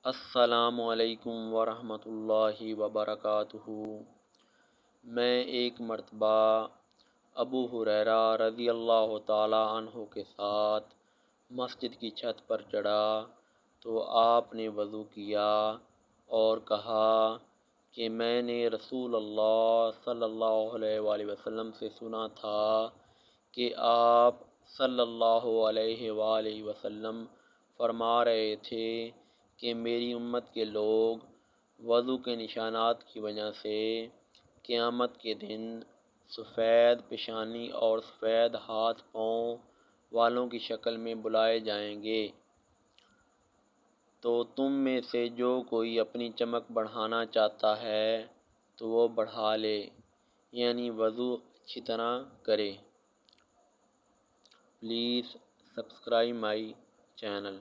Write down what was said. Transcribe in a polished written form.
السلام علیکم ورحمۃ اللہ وبرکاتہ۔ میں ایک مرتبہ ابو ہریرہ رضی اللہ تعالیٰ عنہ کے ساتھ مسجد کی چھت پر چڑھا تو آپ نے وضو کیا اور کہا کہ میں نے رسول اللہ صلی اللہ علیہ وآلہ وسلم سے سنا تھا کہ آپ صلی اللہ علیہ وآلہ وسلم فرما رہے تھے کہ میری امت کے لوگ وضو کے نشانات کی وجہ سے قیامت کے دن سفید پیشانی اور سفید ہاتھ پاؤں والوں کی شکل میں بلائے جائیں گے۔ تو تم میں سے جو کوئی اپنی چمک بڑھانا چاہتا ہے تو وہ بڑھا لے، یعنی وضو اچھی طرح کرے۔ Please subscribe my channel.